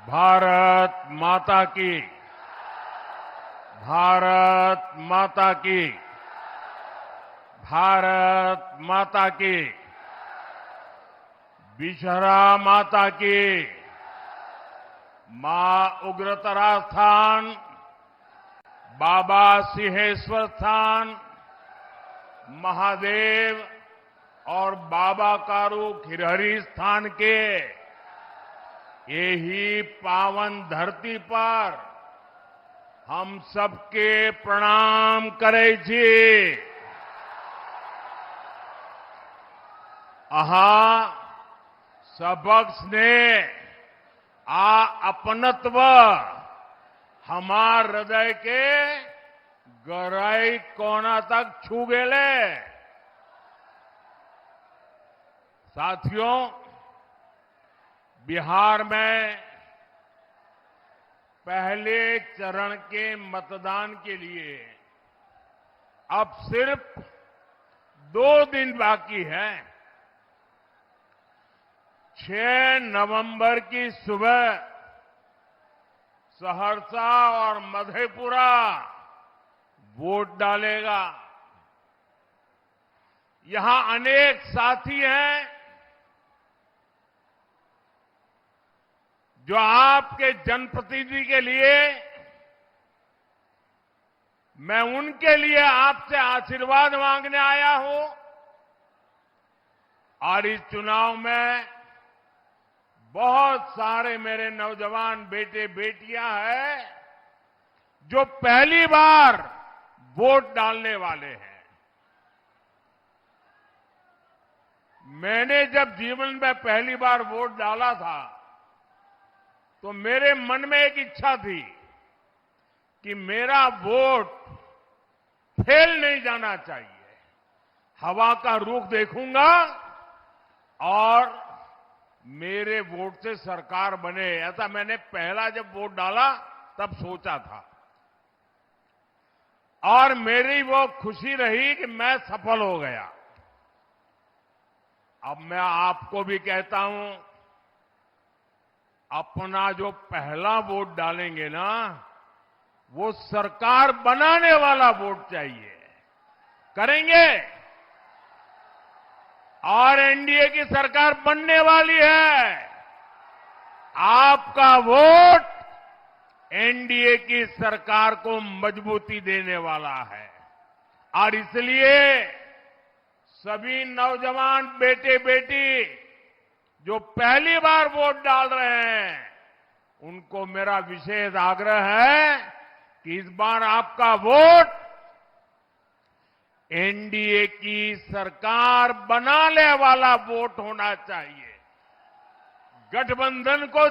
भारत माता की, भारत माता की, भारत माता की, विषहरा माता की, मां उग्रतारा स्थान, बाबा सिंहेश्वर स्थान, महादेव और बाबा कारू खिरहरी स्थान के यही पावन धरती पर हम सबके प्रणाम करे छी। आहा सबक स्नेह आ अपनत्व हमार हृदय के गहराई कोना तक छू गेले। साथियों, बिहार में पहले चरण के मतदान के लिए अब सिर्फ 2 दिन बाकी है। 6 नवंबर की सुबह सहरसा और मधेपुरा वोट डालेगा। यहां अनेक साथी हैं जो आपके जनप्रतिनिधि के लिए, मैं उनके लिए आपसे आशीर्वाद मांगने आया हूं। और इस चुनाव में बहुत सारे मेरे नौजवान बेटे बेटियां हैं जो पहली बार वोट डालने वाले हैं। मैंने जब जीवन में पहली बार वोट डाला था तो मेरे मन में एक इच्छा थी कि मेरा वोट फेल नहीं जाना चाहिए। हवा का रुख देखूंगा और मेरे वोट से सरकार बने, ऐसा मैंने पहला जब वोट डाला तब सोचा था। और मेरी वो खुशी रही कि मैं सफल हो गया। अब मैं आपको भी कहता हूं, अपना जो पहला वोट डालेंगे ना, वो सरकार बनाने वाला वोट चाहिए। करेंगे? और एनडीए की सरकार बनने वाली है। आपका वोट एनडीए की सरकार को मजबूती देने वाला है। और इसलिए सभी नौजवान बेटे बेटी जो पहली बार वोट डाल रहे हैं, उनको मेरा विशेष आग्रह है कि इस बार आपका वोट एनडीए की सरकार बनाने वाला वोट होना चाहिए। गठबंधन को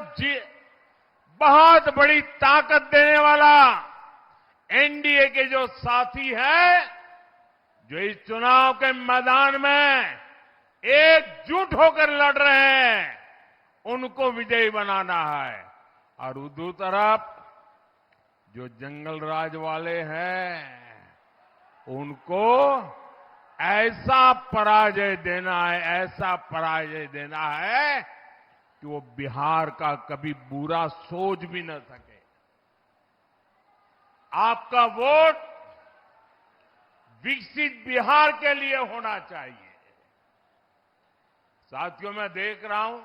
बहुत बड़ी ताकत देने वाला एनडीए के जो साथी हैं, जो इस चुनाव के मैदान में एकजुट होकर लड़ रहे हैं, उनको विजयी बनाना है। और दूसरी तरफ जो जंगल राज वाले हैं, उनको ऐसा पराजय देना है, ऐसा पराजय देना है कि वो बिहार का कभी बुरा सोच भी न सके। आपका वोट विकसित बिहार के लिए होना चाहिए। साथियों, मैं देख रहा हूं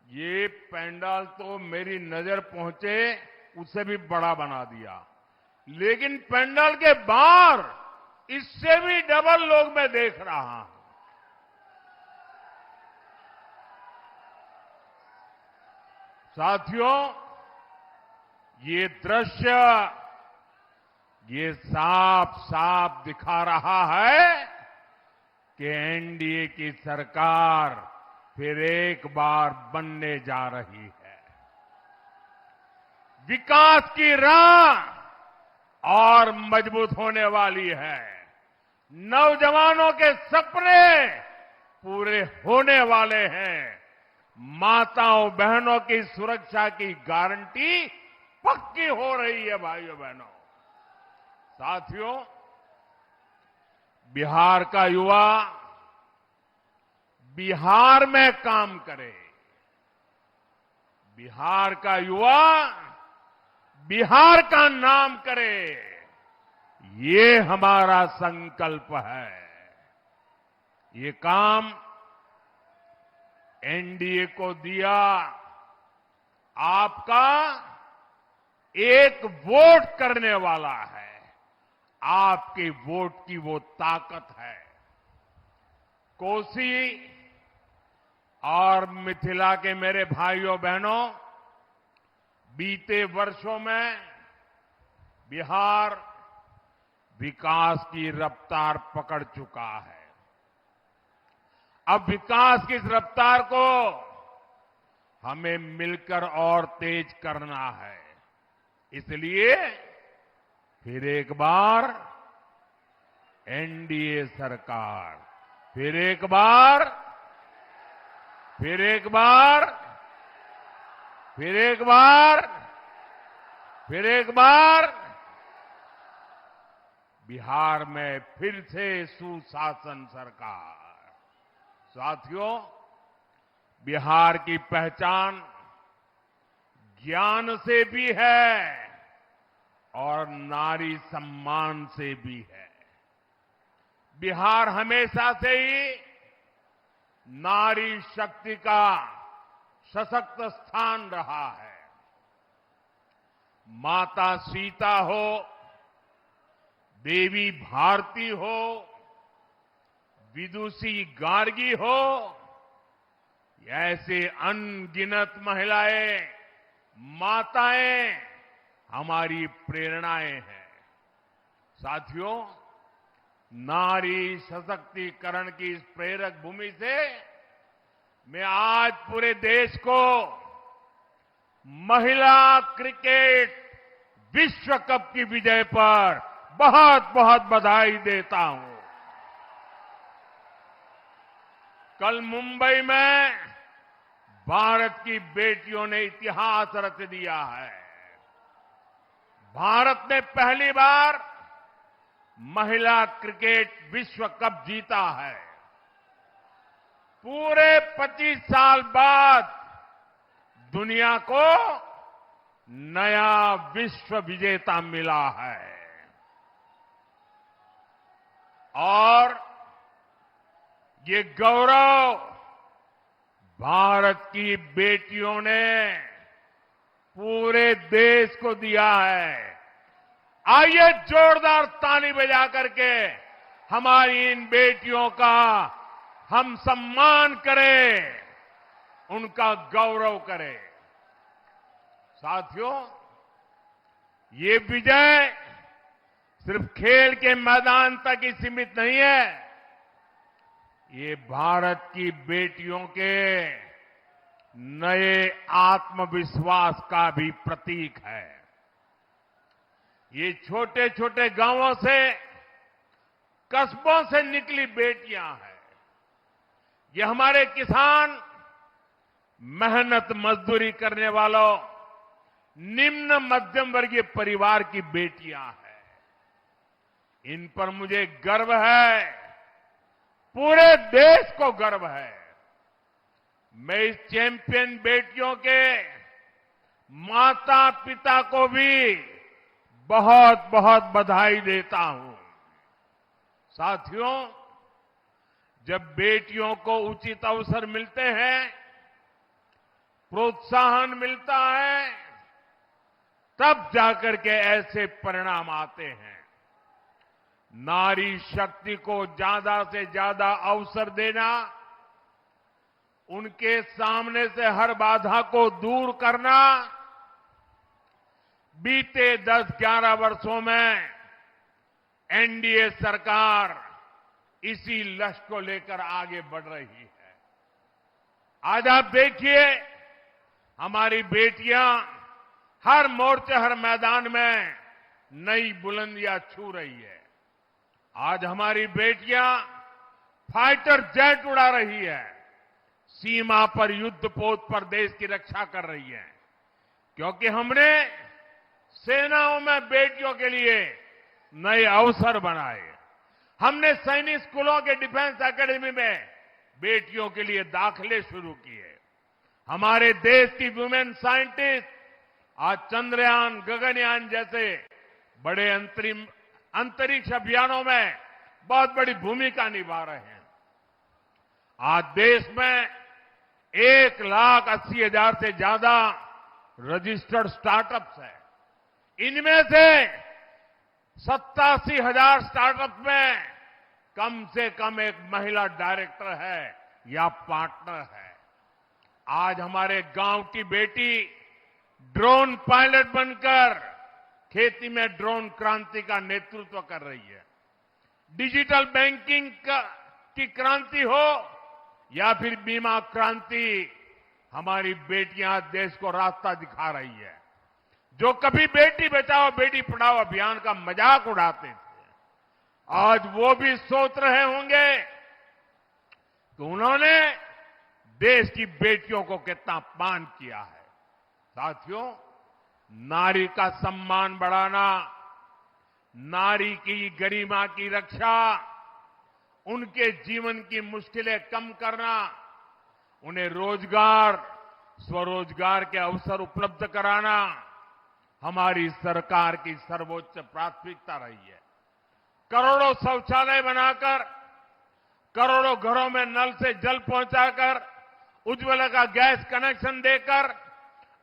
ये पंडाल तो मेरी नजर पहुंचे उससे भी बड़ा बना दिया, लेकिन पंडाल के बाहर इससे भी डबल लोग मैं देख रहा हूं। साथियों, ये दृश्य ये साफ साफ दिखा रहा है कि एनडीए की सरकार फिर एक बार बनने जा रही है। विकास की राह और मजबूत होने वाली है। नौजवानों के सपने पूरे होने वाले हैं। माताओं बहनों की सुरक्षा की गारंटी पक्की हो रही है। भाइयों बहनों, साथियों, बिहार का युवा बिहार में काम करे, बिहार का युवा बिहार का नाम करे, ये हमारा संकल्प है। ये काम एनडीए को दिया आपका एक वोट करने वाला है, आपके वोट की वो ताकत है। कोसी और मिथिला के मेरे भाइयों बहनों, बीते वर्षों में बिहार विकास की रफ्तार पकड़ चुका है। अब विकास की इस रफ्तार को हमें मिलकर और तेज करना है। इसलिए फिर एक बार एनडीए सरकार, फिर एक बार बिहार में फिर से सुशासन सरकार। साथियों, बिहार की पहचान ज्ञान से भी है और नारी सम्मान से भी है। बिहार हमेशा से ही नारी शक्ति का सशक्त स्थान रहा है। माता सीता हो, देवी भारती हो, विदुषी गार्गी हो, ऐसे अनगिनत महिलाएं, माताएं हमारी प्रेरणाएं हैं। साथियों, नारी सशक्तिकरण की इस प्रेरक भूमि से मैं आज पूरे देश को महिला क्रिकेट विश्व कप की विजय पर बहुत बहुत बधाई देता हूं। कल मुंबई में भारत की बेटियों ने इतिहास रच दिया है। भारत ने पहली बार महिला क्रिकेट विश्व कप जीता है। पूरे 25 साल बाद दुनिया को नया विश्व विजेता मिला है और ये गौरव भारत की बेटियों ने पूरे देश को दिया है। आइए जोरदार ताली बजा करके हमारी इन बेटियों का हम सम्मान करें, उनका गौरव करें। साथियों, ये विजय सिर्फ खेल के मैदान तक ही सीमित नहीं है, ये भारत की बेटियों के नए आत्मविश्वास का भी प्रतीक है। ये छोटे छोटे गांवों से, कस्बों से निकली बेटियां हैं। ये हमारे किसान, मेहनत मजदूरी करने वालों, निम्न मध्यम वर्गीय परिवार की बेटियां हैं। इन पर मुझे गर्व है, पूरे देश को गर्व है। मैं इस चैंपियन बेटियों के माता पिता को भी बहुत बहुत बधाई देता हूं। साथियों, जब बेटियों को उचित अवसर मिलते हैं, प्रोत्साहन मिलता है, तब जाकर के ऐसे परिणाम आते हैं। नारी शक्ति को ज्यादा से ज्यादा अवसर देना, उनके सामने से हर बाधा को दूर करना, बीते 10-11 वर्षों में एनडीए सरकार इसी लक्ष्य को लेकर आगे बढ़ रही है। आज आप देखिए, हमारी बेटियां हर मोर्चे, हर मैदान में नई बुलंदियां छू रही है। आज हमारी बेटियां फाइटर जेट उड़ा रही है, सीमा पर युद्ध पोत पर देश की रक्षा कर रही है, क्योंकि हमने सेनाओं में बेटियों के लिए नए अवसर बनाए। हमने सैनिक स्कूलों के डिफेंस एकेडमी में बेटियों के लिए दाखिले शुरू किए। हमारे देश की वुमेन साइंटिस्ट आज चंद्रयान, गगनयान जैसे बड़े अंतरिक्ष अभियानों में बहुत बड़ी भूमिका निभा रहे हैं। आज देश में 1,80,000 से ज्यादा रजिस्टर्ड स्टार्टअप्स हैं। इनमें से 87,000 स्टार्टअप में कम से कम एक महिला डायरेक्टर है या पार्टनर है। आज हमारे गांव की बेटी ड्रोन पायलट बनकर खेती में ड्रोन क्रांति का नेतृत्व कर रही है। डिजिटल बैंकिंग की क्रांति हो या फिर बीमा क्रांति, हमारी बेटियां देश को रास्ता दिखा रही है। जो कभी बेटी बचाओ बेटी पढ़ाओ अभियान का मजाक उड़ाते थे, आज वो भी सोच रहे होंगे कि उन्होंने देश की बेटियों को कितना अपमान किया है। साथियों, नारी का सम्मान बढ़ाना, नारी की गरिमा की रक्षा, उनके जीवन की मुश्किलें कम करना, उन्हें रोजगार, स्वरोजगार के अवसर उपलब्ध कराना हमारी सरकार की सर्वोच्च प्राथमिकता रही है। करोड़ों शौचालय बनाकर, करोड़ों घरों में नल से जल पहुंचाकर, उज्ज्वला का गैस कनेक्शन देकर,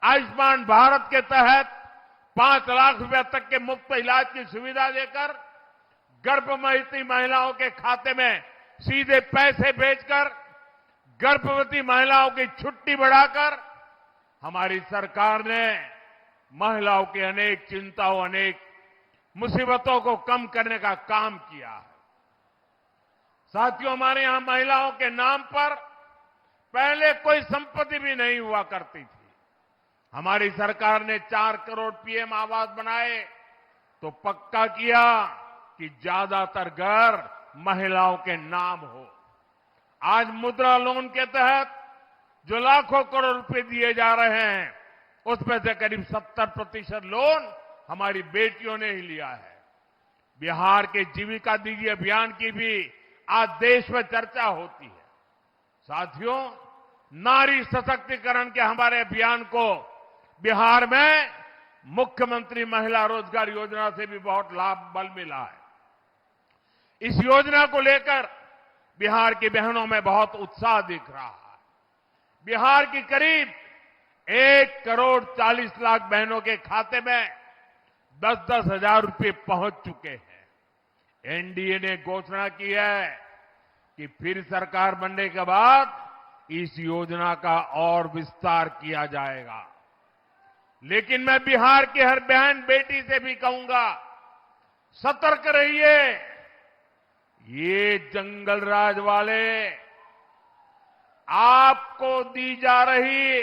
आयुष्मान भारत के तहत 5 लाख रुपए तक के मुफ्त इलाज की सुविधा देकर, गर्भवती महिलाओं के खाते में सीधे पैसे भेजकर, गर्भवती महिलाओं की छुट्टी बढ़ाकर हमारी सरकार ने महिलाओं की अनेक चिंताओं, अनेक मुसीबतों को कम करने का काम किया है। साथियों, हमारे यहां महिलाओं के नाम पर पहले कोई संपत्ति भी नहीं हुआ करती थी। हमारी सरकार ने 4 करोड़ पीएम आवास बनाए तो पक्का किया कि ज्यादातर घर महिलाओं के नाम हो। आज मुद्रा लोन के तहत जो लाखों करोड़ रुपए दिए जा रहे हैं, उसमें से करीब 70% लोन हमारी बेटियों ने ही लिया है। बिहार के जीविका दीदी अभियान की भी आज देश में चर्चा होती है। साथियों, नारी सशक्तिकरण के हमारे अभियान को बिहार में मुख्यमंत्री महिला रोजगार योजना से भी बहुत लाभ बल मिला है। इस योजना को लेकर बिहार की बहनों में बहुत उत्साह दिख रहा है। बिहार की करीब 1,40,00,000 बहनों के खाते में 10-10 हजार रुपये पहुंच चुके हैं। एनडीए ने घोषणा की है कि फिर सरकार बनने के बाद इस योजना का और विस्तार किया जाएगा। लेकिन मैं बिहार की हर बहन बेटी से भी कहूंगा, सतर्क रहिए। ये जंगल राज वाले आपको दी जा रही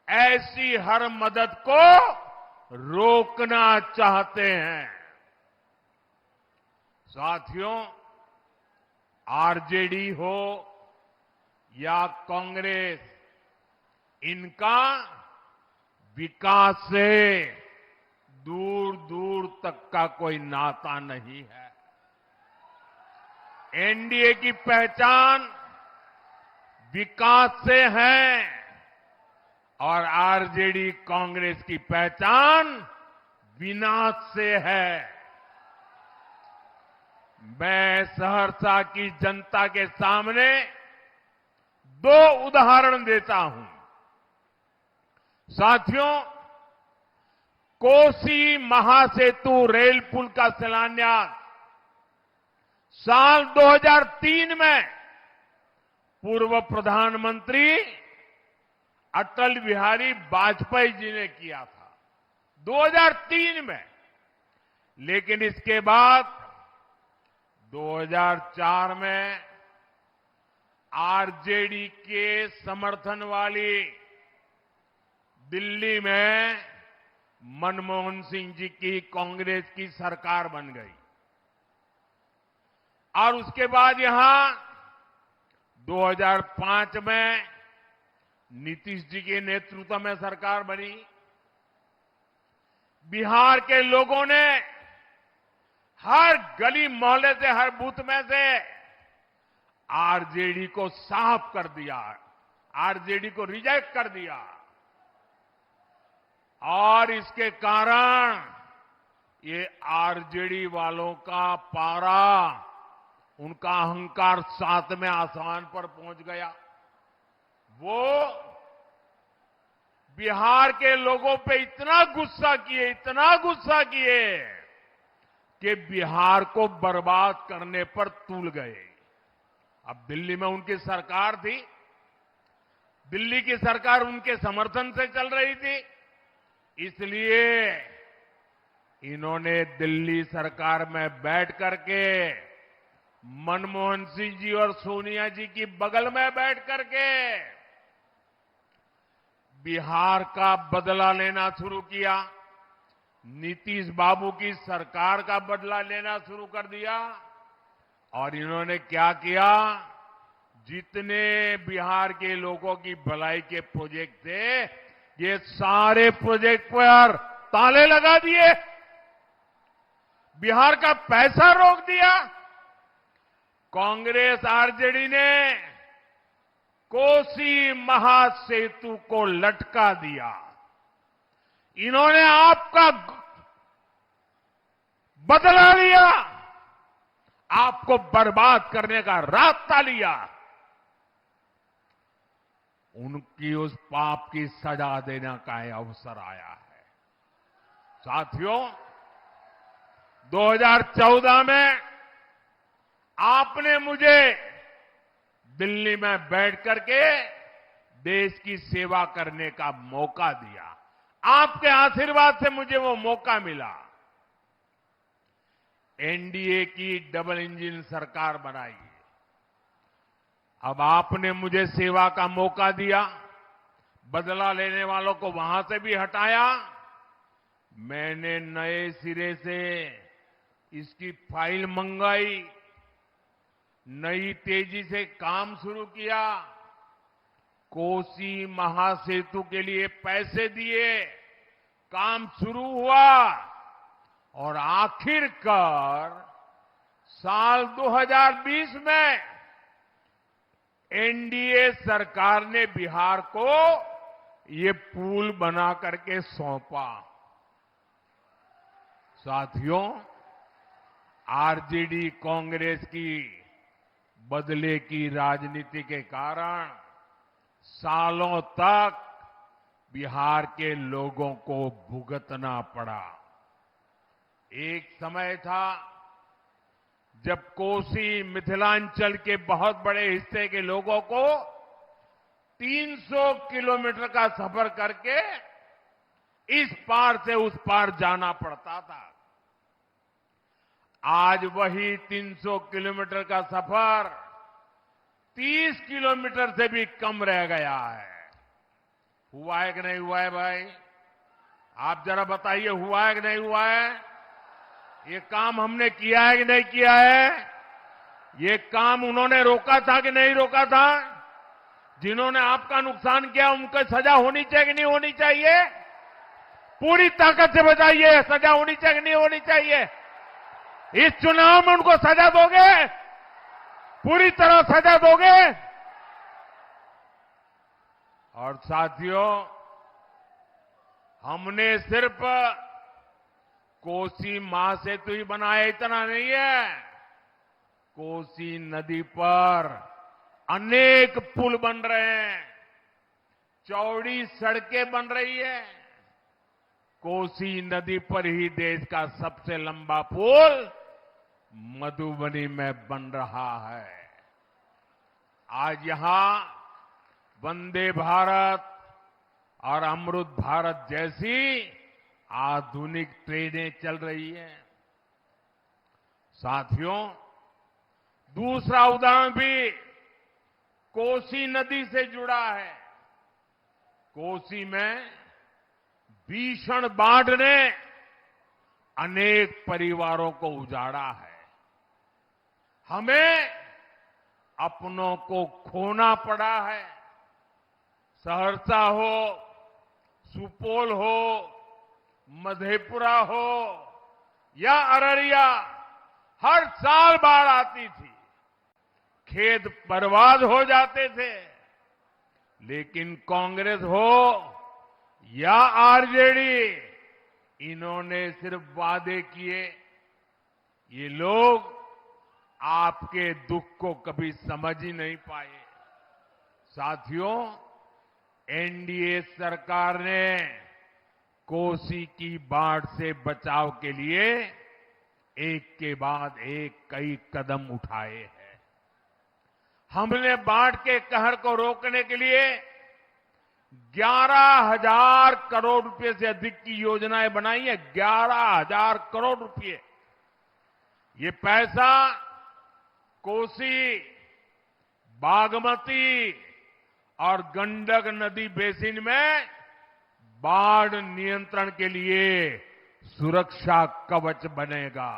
ऐसी हर मदद को रोकना चाहते हैं। साथियों, आरजेडी हो या कांग्रेस, इनका विकास से दूर दूर तक का कोई नाता नहीं है। एनडीए की पहचान विकास से है और आरजेडी कांग्रेस की पहचान विनाश से है। मैं सहरसा की जनता के सामने 2 उदाहरण देता हूं। साथियों, कोसी महासेतु रेल पुल का शिलान्यास साल 2003 में पूर्व प्रधानमंत्री अटल बिहारी वाजपेयी जी ने किया था, 2003 में। लेकिन इसके बाद 2004 में आरजेडी के समर्थन वाली दिल्ली में मनमोहन सिंह जी की कांग्रेस की सरकार बन गई और उसके बाद यहां 2005 में नीतीश जी के नेतृत्व में सरकार बनी। बिहार के लोगों ने हर गली मोहल्ले से, हर बूथ में से आरजेडी को साफ कर दिया। आरजेडी को रिजेक्ट कर दिया और इसके कारण ये आरजेडी वालों का पारा, उनका अहंकार 7वें आसमान पर पहुंच गया। वो बिहार के लोगों पे इतना गुस्सा किए कि बिहार को बर्बाद करने पर तुल गए। अब दिल्ली में उनकी सरकार थी, दिल्ली की सरकार उनके समर्थन से चल रही थी, इसलिए इन्होंने दिल्ली सरकार में बैठ करके मनमोहन सिंह जी और सोनिया जी की बगल में बैठ करके बिहार का बदला लेना शुरू किया। नीतीश बाबू की सरकार का बदला लेना शुरू कर दिया और इन्होंने क्या किया, जितने बिहार के लोगों की भलाई के प्रोजेक्ट थे, ये सारे प्रोजेक्ट पर ताले लगा दिए, बिहार का पैसा रोक दिया। कांग्रेस आरजेडी ने कोसी महासेतु को लटका दिया। इन्होंने आपका बदला लिया, आपको बर्बाद करने का रास्ता लिया। उनकी उस पाप की सजा देने का अवसर आया है। साथियों, 2014 में आपने मुझे दिल्ली में बैठ करके देश की सेवा करने का मौका दिया। आपके आशीर्वाद से मुझे वो मौका मिला। एनडीए की डबल इंजन सरकार बनाई। अब आपने मुझे सेवा का मौका दिया, बदला लेने वालों को वहां से भी हटाया। मैंने नए सिरे से इसकी फाइल मंगाई, नई तेजी से काम शुरू किया, कोसी महासेतु के लिए पैसे दिए, काम शुरू हुआ और आखिरकार साल 2020 में एनडीए सरकार ने बिहार को ये पुल बना करके सौंपा। साथियों, आरजेडी कांग्रेस की बदले की राजनीति के कारण सालों तक बिहार के लोगों को भुगतना पड़ा। एक समय था जब कोसी मिथिलांचल के बहुत बड़े हिस्से के लोगों को 300 किलोमीटर का सफर करके इस पार से उस पार जाना पड़ता था। आज वही 300 किलोमीटर का सफर 30 किलोमीटर से भी कम रह गया है। हुआ है कि नहीं हुआ है भाई? आप जरा बताइए, हुआ है कि नहीं हुआ है? ये काम हमने किया है कि नहीं किया है? ये काम उन्होंने रोका था कि नहीं रोका था? जिन्होंने आपका नुकसान किया उनको सजा होनी चाहिए कि नहीं होनी चाहिए? पूरी ताकत से बताइए, सजा होनी चाहिए कि नहीं होनी चाहिए? इस चुनाव में उनको सजा दोगे? पूरी तरह सजा दोगे? और साथियों, हमने सिर्फ कोसी महासेतु ही बनाया इतना नहीं है। कोसी नदी पर अनेक पुल बन रहे हैं, चौड़ी सड़कें बन रही है। कोसी नदी पर ही देश का सबसे लंबा पुल मधुबनी में बन रहा है। आज यहां वंदे भारत और अमृत भारत जैसी आधुनिक ट्रेनें चल रही हैं। साथियों, दूसरा उदाहरण भी कोसी नदी से जुड़ा है। कोसी में भीषण बाढ़ ने अनेक परिवारों को उजाड़ा है। हमें अपनों को खोना पड़ा है। सहरसा हो, सुपौल हो, मधेपुरा हो या अररिया, हर साल बाढ़ आती थी, खेत बर्बाद हो जाते थे, लेकिन कांग्रेस हो या आरजेडी, इन्होंने सिर्फ वादे किए। ये लोग आपके दुख को कभी समझ ही नहीं पाए। साथियों, एनडीए सरकार ने कोसी की बाढ़ से बचाव के लिए एक के बाद एक कई कदम उठाए हैं। हमने बाढ़ के कहर को रोकने के लिए 11,000 करोड़ रुपए से अधिक की योजनाएं बनाई है। 11,000 करोड़ रुपए। ये पैसा कोसी, बागमती और गंडक नदी बेसिन में बाढ़ नियंत्रण के लिए सुरक्षा कवच बनेगा।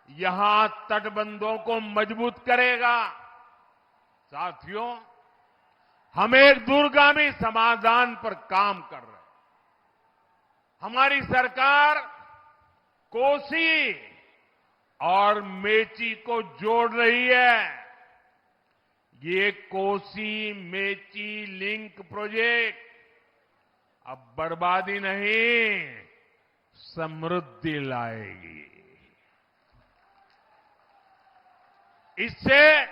यहां तटबंधों को मजबूत करेगा। साथियों, हम एक दूरगामी समाधान पर काम कर रहे हैं। हमारी सरकार कोसी और मेची को जोड़ रही है। ये कोसी मेची लिंक प्रोजेक्ट अब बर्बादी नहीं, समृद्धि लाएगी। इससे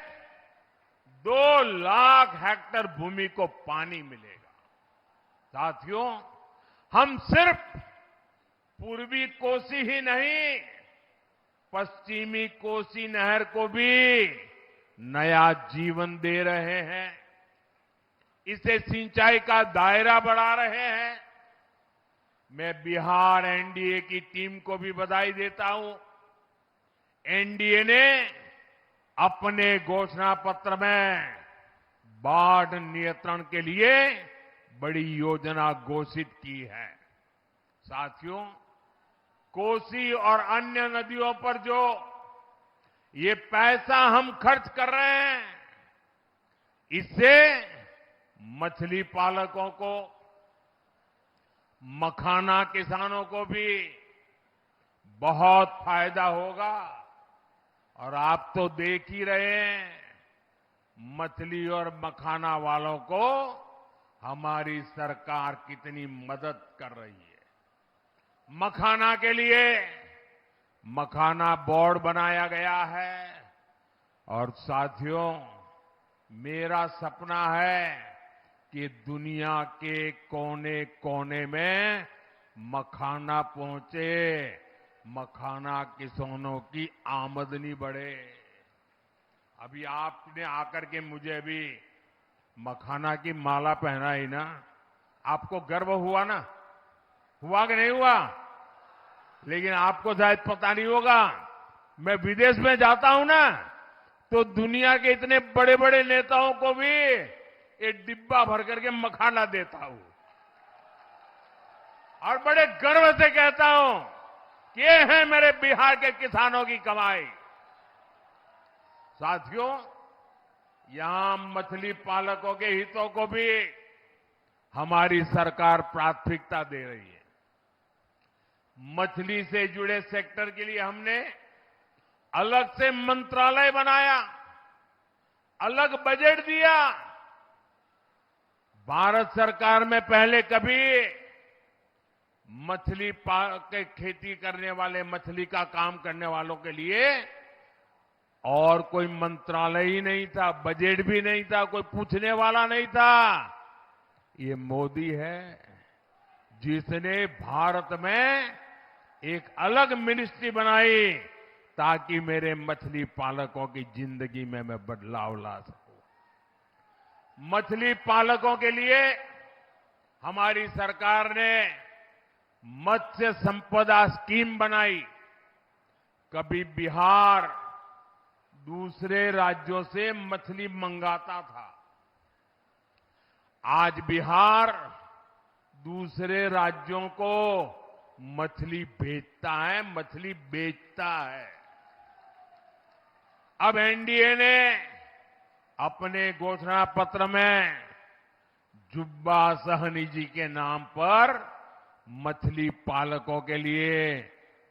2 लाख हेक्टेयर भूमि को पानी मिलेगा। साथियों, हम सिर्फ पूर्वी कोसी ही नहीं, पश्चिमी कोसी नहर को भी नया जीवन दे रहे हैं। इसे सिंचाई का दायरा बढ़ा रहे हैं। मैं बिहार एनडीए की टीम को भी बधाई देता हूं। एनडीए ने अपने घोषणा पत्र में बाढ़ नियंत्रण के लिए बड़ी योजना घोषित की है। साथियों, कोसी और अन्य नदियों पर जो ये पैसा हम खर्च कर रहे हैं, इससे मछली पालकों को, मखाना किसानों को भी बहुत फायदा होगा। और आप तो देख ही रहे हैं, मछली और मखाना वालों को हमारी सरकार कितनी मदद कर रही है। मखाना के लिए मखाना बोर्ड बनाया गया है। और साथियों, मेरा सपना है कि दुनिया के कोने कोने में मखाना पहुंचे, मखाना किसानों की आमदनी बढ़े। अभी आपने आकर के मुझे अभी मखाना की माला पहनाई ना, आपको गर्व हुआ ना? हुआ कि नहीं हुआ? लेकिन आपको शायद पता नहीं होगा, मैं विदेश में जाता हूं ना, तो दुनिया के इतने बड़े बड़े नेताओं को भी एक डिब्बा भर करके मखाना देता हूं और बड़े गर्व से कहता हूं कि ये है मेरे बिहार के किसानों की कमाई। साथियों, यहां मछली पालकों के हितों को भी हमारी सरकार प्राथमिकता दे रही है। मछली से जुड़े सेक्टर के लिए हमने अलग से मंत्रालय बनाया, अलग बजट दिया। भारत सरकार में पहले कभी मछली के खेती करने वाले, मछली का काम करने वालों के लिए और कोई मंत्रालय ही नहीं था, बजट भी नहीं था, कोई पूछने वाला नहीं था। ये मोदी है जिसने भारत में एक अलग मिनिस्ट्री बनाई ताकि मेरे मछली पालकों की जिंदगी में मैं बदलाव ला सकूं। मछली पालकों के लिए हमारी सरकार ने मत्स्य संपदा स्कीम बनाई। कभी बिहार दूसरे राज्यों से मछली मंगाता था, आज बिहार दूसरे राज्यों को मछली भेजता है, मछली बेचता है। अब एनडीए ने अपने घोषणा पत्र में जुब्बा सहनी जी के नाम पर मछली पालकों के लिए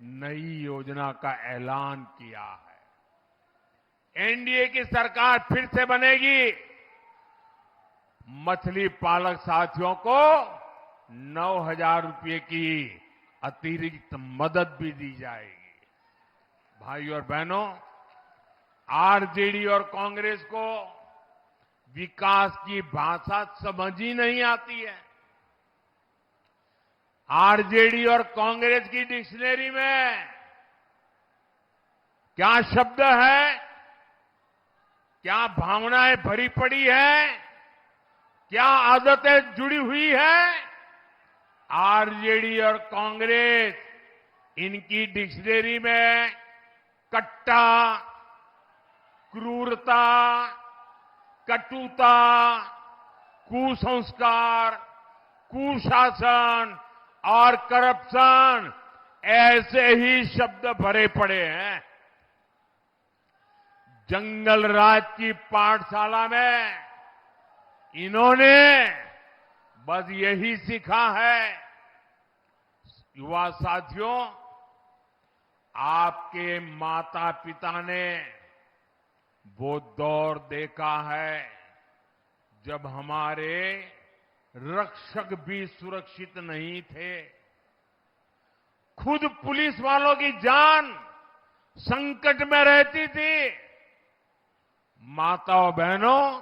नई योजना का ऐलान किया है। एनडीए की सरकार फिर से बनेगी मछली पालक साथियों को 9,000 रुपए की अतिरिक्त मदद भी दी जाएगी। भाई और बहनों, आरजेडी और कांग्रेस को विकास की भाषा समझ ही नहीं आती है। आरजेडी और कांग्रेस की डिक्शनरी में क्या शब्द है, क्या भावनाएं भरी पड़ी है, क्या आदतें जुड़ी हुई है। आरजेडी और कांग्रेस, इनकी डिक्शनरी में कट्टा, क्रूरता, कटुता, कुसंस्कार, कुशासन और करप्शन ऐसे ही शब्द भरे पड़े हैं। जंगल राज की पाठशाला में इन्होंने बस यही सीखा है। युवा साथियों, आपके माता पिता ने वो दौर देखा है जब हमारे रक्षक भी सुरक्षित नहीं थे। खुद पुलिस वालों की जान संकट में रहती थी। माताओं बहनों,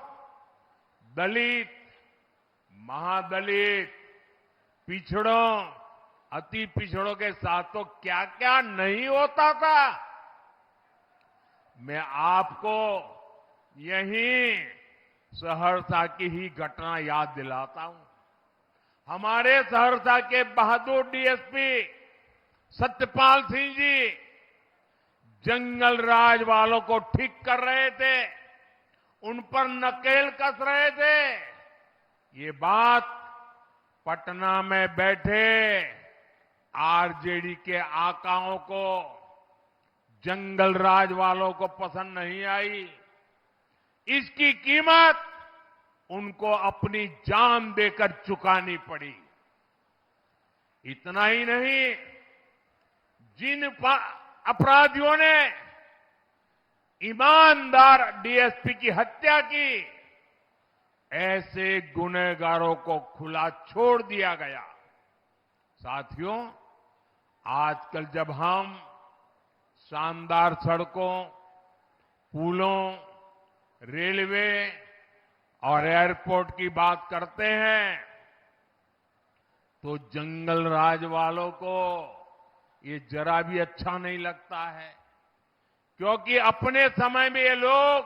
दलित, महादलित, पिछड़ों, अति पिछड़ों के साथ तो क्या क्या नहीं होता था। मैं आपको यहीं सहरसा की ही घटना याद दिलाता हूं। हमारे सहरसा के बहादुर डीएसपी सत्यपाल सिंह जी जंगल राज वालों को ठीक कर रहे थे, उन पर नकेल कस रहे थे। ये बात पटना में बैठे आरजेडी के आकाओं को, जंगल राज वालों को पसंद नहीं आई। इसकी कीमत उनको अपनी जान देकर चुकानी पड़ी। इतना ही नहीं, जिन अपराधियों ने ईमानदार डीएसपी की हत्या की, ऐसे गुनहगारों को खुला छोड़ दिया गया। साथियों, आजकल जब हम शानदार सड़कों, पुलों, रेलवे और एयरपोर्ट की बात करते हैं, तो जंगल राज वालों को ये जरा भी अच्छा नहीं लगता है। क्योंकि अपने समय में ये लोग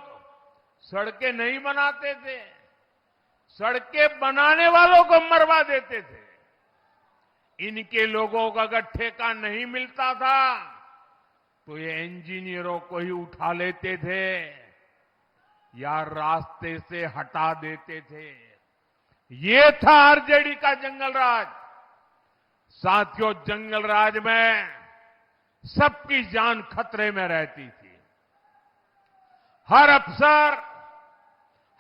सड़कें नहीं बनाते थे, सड़कें बनाने वालों को मरवा देते थे। इनके लोगों का अगर ठेका नहीं मिलता था तो ये इंजीनियरों को ही उठा लेते थे या रास्ते से हटा देते थे। ये था आरजेडी का जंगल राज। साथियों, जंगल राज में सबकी जान खतरे में रहती थी। हर अफसर,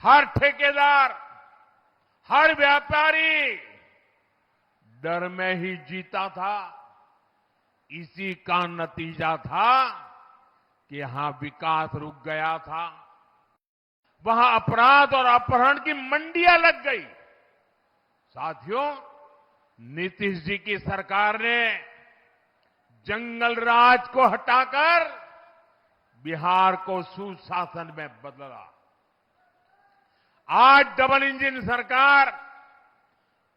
हर ठेकेदार, हर व्यापारी डर में ही जीता था। इसी का नतीजा था कि यहां विकास रुक गया था, वहां अपराध और अपहरण की मंडियां लग गई। साथियों, नीतीश जी की सरकार ने जंगल राज को हटाकर बिहार को सुशासन में बदला। आज डबल इंजन सरकार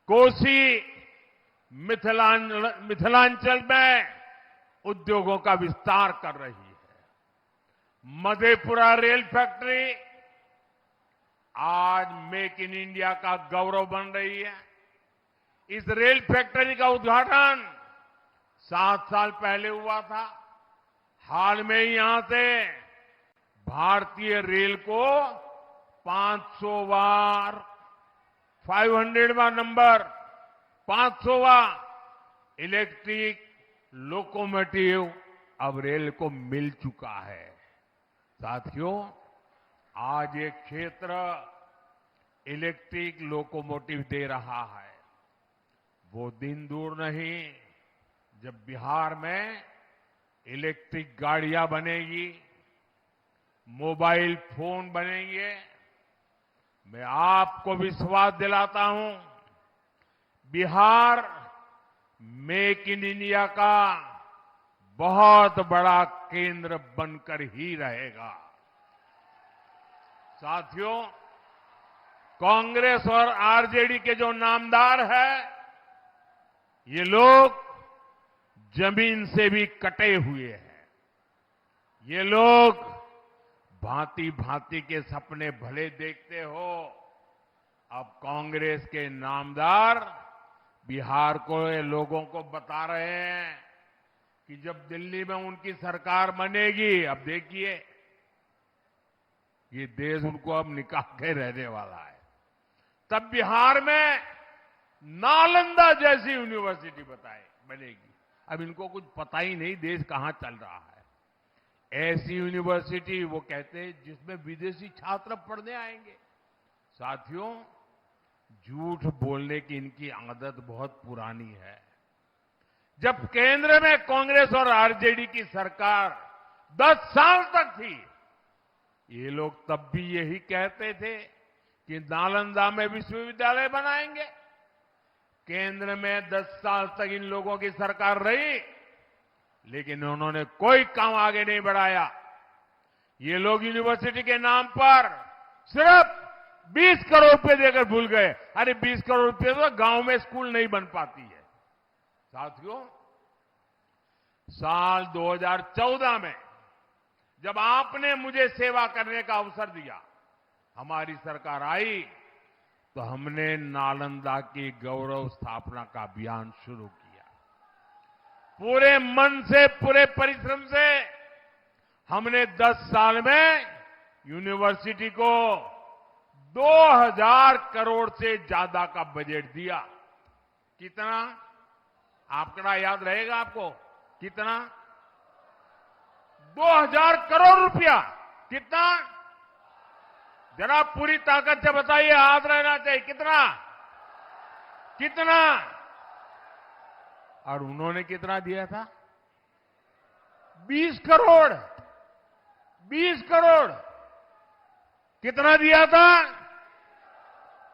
कोसी, मिथिलांचल में उद्योगों का विस्तार कर रही है। मधेपुरा रेल फैक्ट्री आज मेक इन इंडिया का गौरव बन रही है। इस रेल फैक्ट्री का उद्घाटन 7 साल पहले हुआ था। हाल में ही यहां से भारतीय रेल को 500वां नंबर 500वां इलेक्ट्रिक लोकोमोटिव अब रेल को मिल चुका है। साथियों, आज ये क्षेत्र इलेक्ट्रिक लोकोमोटिव दे रहा है। वो दिन दूर नहीं जब बिहार में इलेक्ट्रिक गाड़ियां बनेगी, मोबाइल फोन बनेंगे, मैं आपको विश्वास दिलाता हूं, बिहार मेक इन इंडिया का बहुत बड़ा केंद्र बनकर ही रहेगा। साथियों, कांग्रेस और आरजेडी के जो नामदार है, ये लोग जमीन से भी कटे हुए हैं। ये लोग भांति भांति के सपने भले देखते हो। अब कांग्रेस के नामदार बिहार को ये लोगों को बता रहे हैं कि जब दिल्ली में उनकी सरकार बनेगी, अब देखिए ये देश उनको अब निकाल के रहने वाला है। तब बिहार में नालंदा जैसी यूनिवर्सिटी बनेगी। अब इनको कुछ पता ही नहीं देश कहां चल रहा है। ऐसी यूनिवर्सिटी वो कहते हैं जिसमें विदेशी छात्र पढ़ने आएंगे। साथियों, झूठ बोलने की इनकी आदत बहुत पुरानी है। जब केंद्र में कांग्रेस और आरजेडी की सरकार 10 साल तक थी, ये लोग तब भी यही कहते थे कि नालंदा में विश्वविद्यालय बनाएंगे। केंद्र में 10 साल तक इन लोगों की सरकार रही, लेकिन उन्होंने कोई काम आगे नहीं बढ़ाया। ये लोग यूनिवर्सिटी के नाम पर सिर्फ 20 करोड़ रुपए देकर भूल गए। अरे 20 करोड़ रुपए तो गांव में स्कूल नहीं बन पाती है। साथियों, साल 2014 में जब आपने मुझे सेवा करने का अवसर दिया, हमारी सरकार आई, तो हमने नालंदा की गौरव स्थापना का अभियान शुरू किया। पूरे मन से, पूरे परिश्रम से हमने 10 साल में यूनिवर्सिटी को 2000 करोड़ से ज्यादा का बजट दिया। कितना? आंकड़ा याद रहेगा आपको? कितना? 2000 करोड़ रुपया। कितना? जरा पूरी ताकत से बताइए, हाथ रहना चाहिए। कितना? कितना? और उन्होंने कितना दिया था? 20 करोड़। 20 करोड़। कितना दिया था?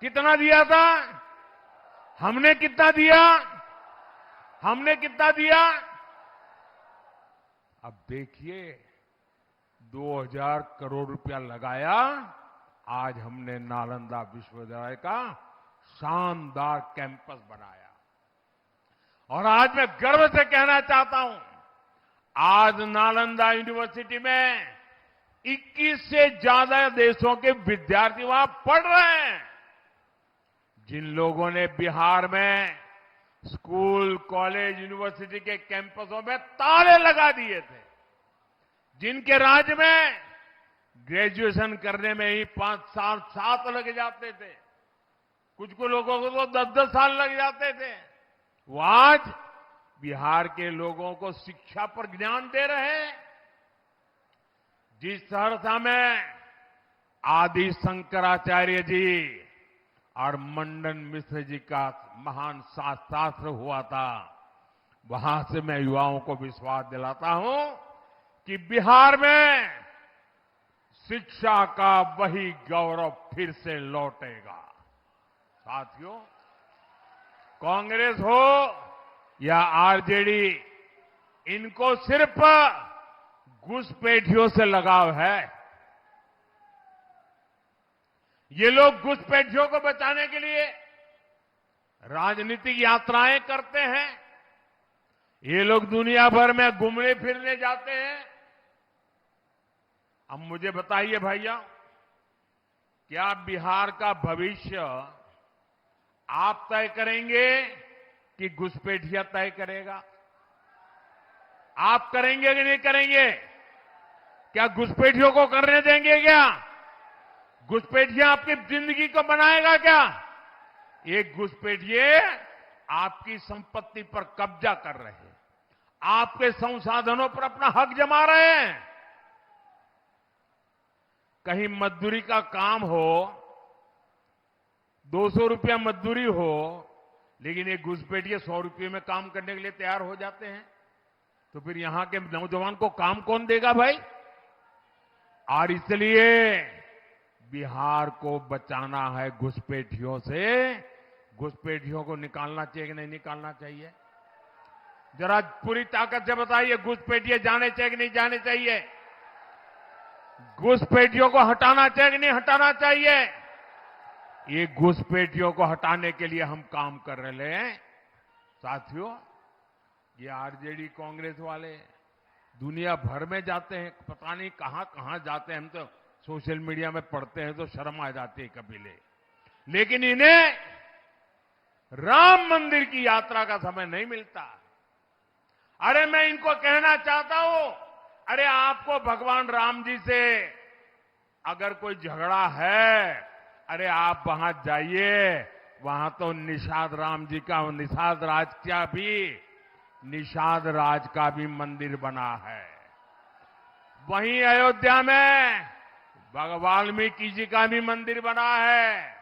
कितना दिया था? हमने कितना दिया? हमने कितना दिया? अब देखिए, 2000 करोड़ रुपया लगाया। आज हमने नालंदा विश्वविद्यालय का शानदार कैंपस बनाया। और आज मैं गर्व से कहना चाहता हूं, आज नालंदा यूनिवर्सिटी में 21 से ज्यादा देशों के विद्यार्थी वहां पढ़ रहे हैं। जिन लोगों ने बिहार में स्कूल, कॉलेज, यूनिवर्सिटी के कैंपसों में ताले लगा दिए थे, जिनके राज्य में ग्रेजुएशन करने में ही 5 साल 7 लग जाते थे, कुछ लोगों को तो 10-10 साल लग जाते थे, वो आज बिहार के लोगों को शिक्षा पर ज्ञान दे रहे हैं। जिस सहरसा में आदि शंकराचार्य जी और मंडन मिश्र जी का महान शास्त्र हुआ था, वहां से मैं युवाओं को विश्वास दिलाता हूं कि बिहार में शिक्षा का वही गौरव फिर से लौटेगा। साथियों, कांग्रेस हो या आरजेडी, इनको सिर्फ घुसपैठियों से लगाव है। ये लोग घुसपैठियों को बचाने के लिए राजनीतिक यात्राएं करते हैं। ये लोग दुनिया भर में घूमने फिरने जाते हैं। अब मुझे बताइए भैया, क्या बिहार का भविष्य आप तय करेंगे कि घुसपैठिया तय करेगा? आप करेंगे कि नहीं करेंगे? क्या घुसपैठियों को करने देंगे? क्या घुसपैठिया आपकी जिंदगी को बनाएगा? क्या एक घुसपैठिए आपकी संपत्ति पर कब्जा कर रहे हैं, आपके संसाधनों पर अपना हक जमा रहे हैं। कहीं मजदूरी का काम हो, 200 रुपया मजदूरी हो, लेकिन एक घुसपैठिए 100 रुपये में काम करने के लिए तैयार हो जाते हैं, तो फिर यहां के नौजवान को काम कौन देगा भाई? और इसलिए बिहार को बचाना है घुसपैठियों से। घुसपैठियों को निकालना चाहिए कि नहीं निकालना चाहिए? जरा पूरी ताकत से बताइए, घुसपैठिए जाने चाहिए कि नहीं जाने चाहिए? घुसपैठियों को हटाना चाहिए कि नहीं हटाना चाहिए? ये घुसपैठियों को हटाने के लिए हम काम कर रहे हैं। साथियों, ये आरजेडी कांग्रेस वाले दुनिया भर में जाते हैं, पता नहीं कहां कहां जाते हैं। हम तो सोशल मीडिया में पढ़ते हैं तो शर्म आ जाती है कभी। लेकिन इन्हें राम मंदिर की यात्रा का समय नहीं मिलता। अरे मैं इनको कहना चाहता हूं, अरे आपको भगवान राम जी से अगर कोई झगड़ा है, अरे आप वहां जाइए, वहां तो निषाद राम जी का, निषाद राज का भी, निषाद राज का भी मंदिर बना है। वहीं अयोध्या में वाल्मीकि जी का भी मंदिर बना है।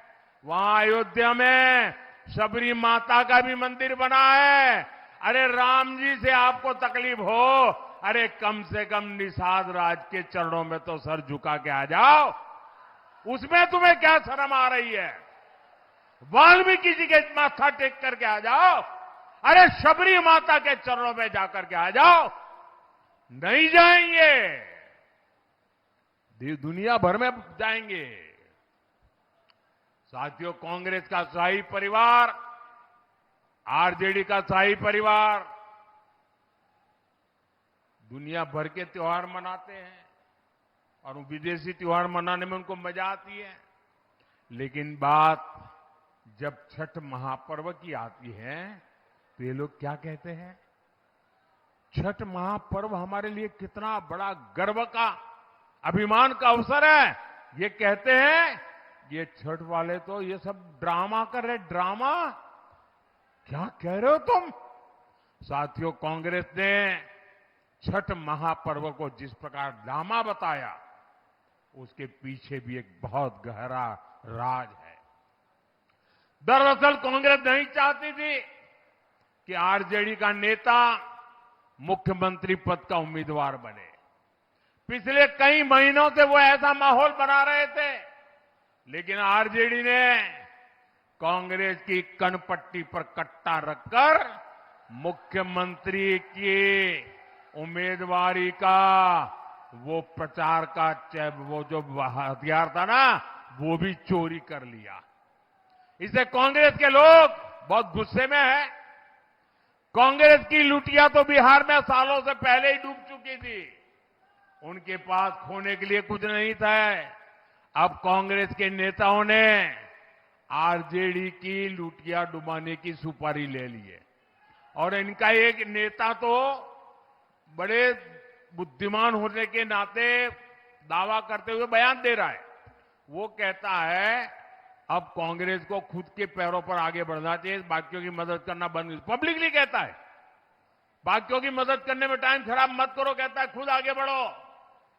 वहां अयोध्या में शबरी माता का भी मंदिर बना है। अरे राम जी से आपको तकलीफ हो, अरे कम से कम निषाद राज के चरणों में तो सर झुका के आ जाओ। उसमें तुम्हें क्या शर्म आ रही है? वाल्मीकि जी के माथा टेक करके आ जाओ। अरे शबरी माता के चरणों में जाकर के आ जाओ। नहीं जाएंगे, दुनिया भर में जाएंगे। साथियों, कांग्रेस का शाही परिवार, आरजेडी का शाही परिवार दुनिया भर के त्योहार मनाते हैं और विदेशी त्योहार मनाने में उनको मजा आती है। लेकिन बात जब छठ महापर्व की आती है तो ये लोग क्या कहते हैं? छठ महापर्व हमारे लिए कितना बड़ा गर्व का, अभिमान का अवसर है। ये कहते हैं ये छठ वाले तो ये सब ड्रामा कर रहे। ड्रामा? क्या कह रहे हो तुम? साथियों, कांग्रेस ने छठ महापर्व को जिस प्रकार ड्रामा बताया, उसके पीछे भी एक बहुत गहरा राज है। दरअसल कांग्रेस नहीं चाहती थी कि आरजेडी का नेता मुख्यमंत्री पद का उम्मीदवार बने। पिछले कई महीनों से वो ऐसा माहौल बना रहे थे, लेकिन आरजेडी ने कांग्रेस की कनपट्टी पर कट्टा रखकर मुख्यमंत्री की उम्मीदवारी का वो प्रचार का वो जो हथियार था ना, वो भी चोरी कर लिया। इससे कांग्रेस के लोग बहुत गुस्से में हैं। कांग्रेस की लुटिया तो बिहार में सालों से पहले ही डूब चुकी थी। उनके पास खोने के लिए कुछ नहीं था। अब कांग्रेस के नेताओं ने आरजेडी की लुटिया डुबाने की सुपारी ले ली है। और इनका एक नेता तो बड़े बुद्धिमान होने के नाते दावा करते हुए बयान दे रहा है। वो कहता है अब कांग्रेस को खुद के पैरों पर आगे बढ़ना चाहिए, बाकियों की मदद करना बंद। पब्लिकली कहता है, बाकियों की मदद करने में टाइम खराब मत करो, कहता है खुद आगे बढ़ो।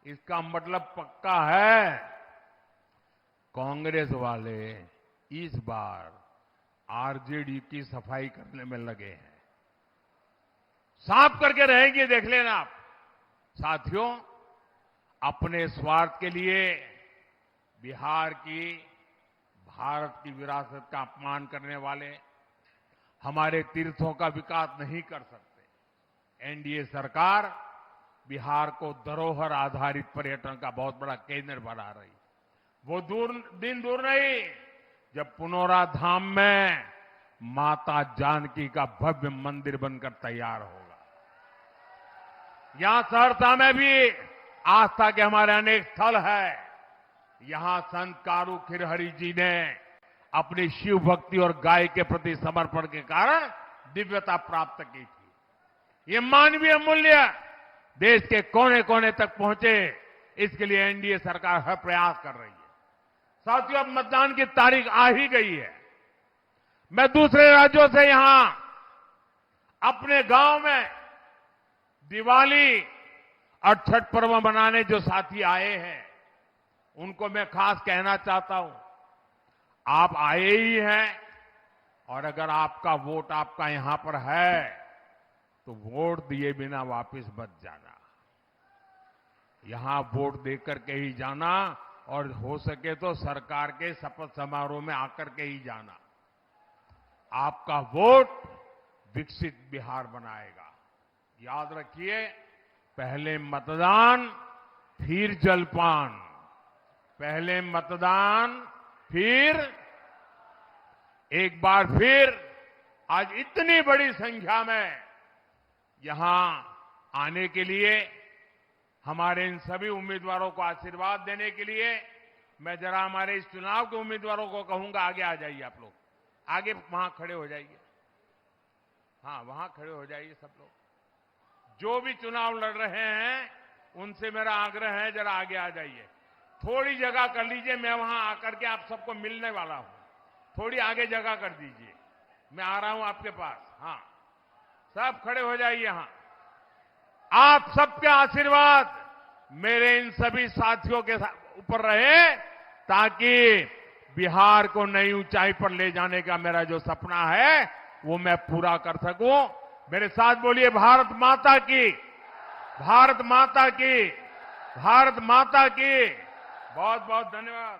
इसका मतलब पक्का है, कांग्रेस वाले इस बार आरजेडी की सफाई करने में लगे हैं। साफ करके रहेंगे, देख लेना आप। साथियों, अपने स्वार्थ के लिए बिहार की, भारत की विरासत का अपमान करने वाले हमारे तीर्थों का विकास नहीं कर सकते। एनडीए सरकार बिहार को धरोहर आधारित पर्यटन का बहुत बड़ा केंद्र बना रही। वो दिन दूर नहीं जब पुनौरा धाम में माता जानकी का भव्य मंदिर बनकर तैयार होगा। यहां सहरसा में भी आस्था के हमारे अनेक स्थल है। यहां संत कारू खिरहरी जी ने अपनी शिव भक्ति और गाय के प्रति समर्पण के कारण दिव्यता प्राप्त की थी। ये मानवीय मूल्य देश के कोने कोने तक पहुंचे, इसके लिए एनडीए सरकार हर प्रयास कर रही है। साथियों, अब मतदान की तारीख आ ही गई है। मैं दूसरे राज्यों से यहां अपने गांव में दिवाली और छठ पर्व मनाने जो साथी आए हैं, उनको मैं खास कहना चाहता हूं, आप आए ही हैं और अगर आपका वोट आपका यहां पर है तो वोट दिए बिना वापस मत जाना। यहां वोट देकर के ही जाना, और हो सके तो सरकार के शपथ समारोह में आकर के ही जाना। आपका वोट विकसित बिहार बनाएगा। याद रखिए, पहले मतदान फिर जलपान, पहले मतदान फिर। एक बार फिर आज इतनी बड़ी संख्या में यहां आने के लिए, हमारे इन सभी उम्मीदवारों को आशीर्वाद देने के लिए मैं जरा हमारे इस चुनाव के उम्मीदवारों को कहूंगा, आगे आ जाइए आप लोग, आगे वहां खड़े हो जाइए। हाँ, वहां खड़े हो जाइए सब लोग। जो भी चुनाव लड़ रहे हैं उनसे मेरा आग्रह है, जरा आगे आ जाइए। थोड़ी जगह कर लीजिए, मैं वहां आकर के आप सबको मिलने वाला हूं। थोड़ी आगे जगह कर दीजिए, मैं आ रहा हूं आपके पास। हाँ, सब खड़े हो जाइए। यहां आप सबके आशीर्वाद मेरे इन सभी साथियों के ऊपर रहे, ताकि बिहार को नई ऊंचाई पर ले जाने का मेरा जो सपना है वो मैं पूरा कर सकूं। मेरे साथ बोलिए, भारत माता की, भारत माता की, भारत माता की। बहुत बहुत धन्यवाद।